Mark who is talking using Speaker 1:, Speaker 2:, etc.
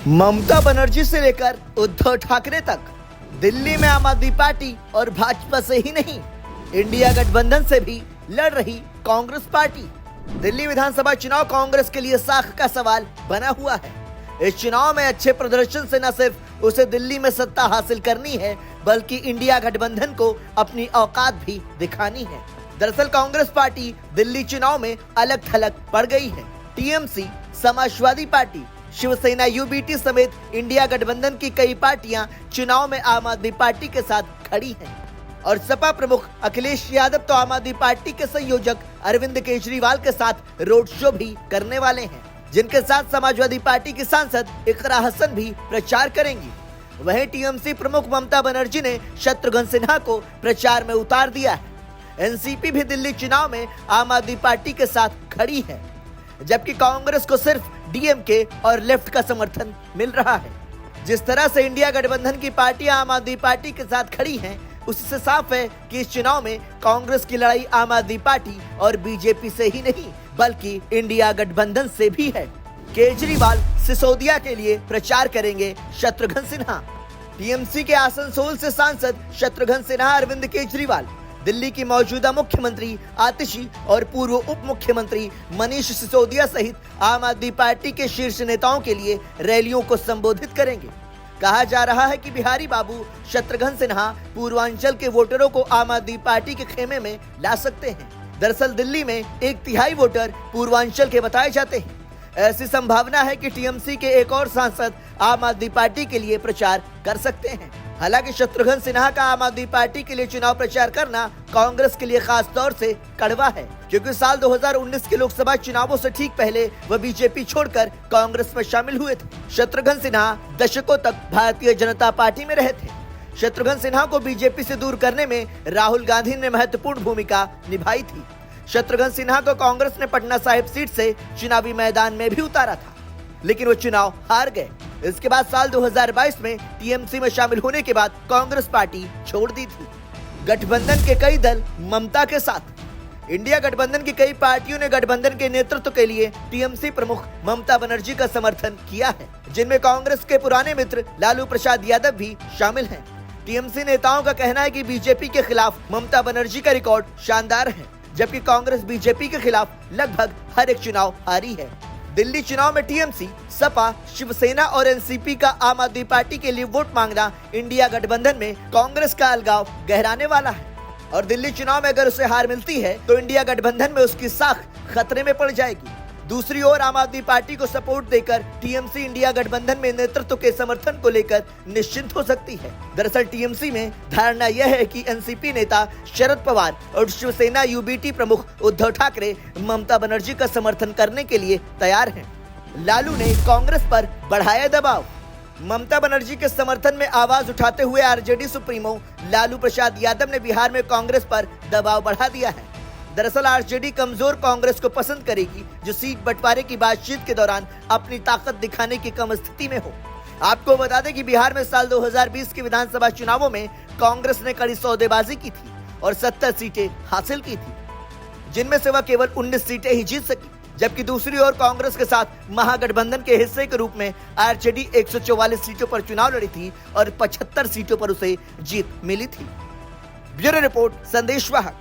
Speaker 1: ममता बनर्जी से लेकर उद्धव ठाकरे तक दिल्ली में आम आदमी पार्टी और भाजपा से ही नहीं, इंडिया गठबंधन से भी लड़ रही कांग्रेस पार्टी। दिल्ली विधानसभा चुनाव कांग्रेस के लिए साख का सवाल बना हुआ है। इस चुनाव में अच्छे प्रदर्शन से न सिर्फ उसे दिल्ली में सत्ता हासिल करनी है, बल्कि इंडिया गठबंधन को अपनी औकात भी दिखानी है। दरअसल कांग्रेस पार्टी दिल्ली चुनाव में अलग थलग पड़ गई है। TMC, Samajwadi Party, Shiv Sena, UBT समेत इंडिया गठबंधन की कई पार्टियां चुनाव में आम आदमी पार्टी के साथ खड़ी हैं और सपा प्रमुख अखिलेश यादव तो आम आदमी पार्टी के संयोजक अरविंद केजरीवाल के साथ रोड शो भी करने वाले हैं, जिनके साथ समाजवादी पार्टी की सांसद इकरा हसन भी प्रचार करेंगी। वहीं टीएमसी प्रमुख ममता बनर्जी ने शत्रुघ्न सिन्हा को प्रचार में उतार दिया है। एनसीपी भी दिल्ली चुनाव में आम आदमी पार्टी के साथ खड़ी है, जबकि कांग्रेस को सिर्फ डीएमके और लेफ्ट का समर्थन मिल रहा है। जिस तरह से इंडिया गठबंधन की पार्टियां आम आदमी पार्टी के साथ खड़ी हैं, उससे साफ है कि इस चुनाव में कांग्रेस की लड़ाई आम आदमी पार्टी और बीजेपी से ही नहीं, बल्कि इंडिया गठबंधन से भी है। केजरीवाल सिसोदिया के लिए प्रचार करेंगे शत्रुघ्न सिन्हा। टीएमसी के आसनसोल से सांसद शत्रुघ्न सिन्हा अरविंद केजरीवाल, दिल्ली की मौजूदा मुख्यमंत्री आतिशी और पूर्व उप मुख्यमंत्री मनीष सिसोदिया सहित आम आदमी पार्टी के शीर्ष नेताओं के लिए रैलियों को संबोधित करेंगे। कहा जा रहा है कि बिहारी बाबू शत्रुघ्न सिन्हा पूर्वांचल के वोटरों को आम आदमी पार्टी के खेमे में ला सकते हैं। दरअसल दिल्ली में 1/3 वोटर पूर्वांचल के बताए जाते हैं। ऐसी संभावना है कि टीएमसी के एक और सांसद आम आदमी पार्टी के लिए प्रचार कर सकते हैं। हालांकि शत्रुघ्न सिन्हा का आम आदमी पार्टी के लिए चुनाव प्रचार करना कांग्रेस के लिए खास तौर से कड़वा है, क्योंकि साल 2019 के लोकसभा चुनावों से ठीक पहले वह बीजेपी छोड़कर कांग्रेस में शामिल हुए थे। शत्रुघ्न सिन्हा दशकों तक भारतीय जनता पार्टी में रहे थे। शत्रुघ्न सिन्हा को बीजेपी से दूर करने में राहुल गांधी ने महत्वपूर्ण भूमिका निभाई थी। शत्रुघ्न सिन्हा को कांग्रेस ने पटना साहिब सीट से चुनावी मैदान में भी उतारा था, लेकिन वो चुनाव हार गए। इसके बाद साल 2022 में टीएमसी में शामिल होने के बाद कांग्रेस पार्टी छोड़ दी थी। गठबंधन के कई दल ममता के साथ। इंडिया गठबंधन की कई पार्टियों ने गठबंधन के नेतृत्व के लिए टीएमसी प्रमुख ममता बनर्जी का समर्थन किया है, जिनमें कांग्रेस के पुराने मित्र लालू प्रसाद यादव भी शामिल हैं। टीएमसी नेताओं का कहना है कि बीजेपी के खिलाफ ममता बनर्जी का रिकॉर्ड शानदार है, जबकि कांग्रेस बीजेपी के खिलाफ लगभग हर एक चुनाव हारी है। दिल्ली चुनाव में टीएमसी, सपा, शिवसेना और एनसीपी का आम आदमी पार्टी के लिए वोट मांगना इंडिया गठबंधन में कांग्रेस का अलगाव गहराने वाला है और दिल्ली चुनाव में अगर उसे हार मिलती है तो इंडिया गठबंधन में उसकी साख खतरे में पड़ जाएगी। दूसरी ओर आम आदमी पार्टी को सपोर्ट देकर टीएमसी इंडिया गठबंधन में नेतृत्व के समर्थन को लेकर निश्चिंत हो सकती है। दरअसल टीएमसी में धारणा यह है कि एनसीपी नेता शरद पवार और शिवसेना यूबीटी प्रमुख उद्धव ठाकरे ममता बनर्जी का समर्थन करने के लिए तैयार हैं। लालू ने कांग्रेस पर बढ़ाया दबाव। ममता बनर्जी के समर्थन में आवाज उठाते हुए आरजेडी सुप्रीमो लालू प्रसाद यादव ने बिहार में कांग्रेस पर दबाव बढ़ा दिया है। दरअसल आरजेडी कमजोर कांग्रेस को पसंद करेगी, जो सीट बंटवारे की बातचीत के दौरान अपनी ताकत दिखाने की कम स्थिति में हो। आपको बता दें कि बिहार में साल 2020 के विधानसभा चुनावों में कांग्रेस ने कड़ी सौदेबाजी की थी और 70 सीटें हासिल की थी, जिनमें से वह केवल 19 सीटें ही जीत सकी। जबकि दूसरी ओर कांग्रेस के साथ महागठबंधन के हिस्से के रूप में आरजेडी 144 सीटों पर चुनाव लड़ी थी और 75 सीटों पर उसे जीत मिली थी। ब्यूरो रिपोर्ट, संदेश वाहक।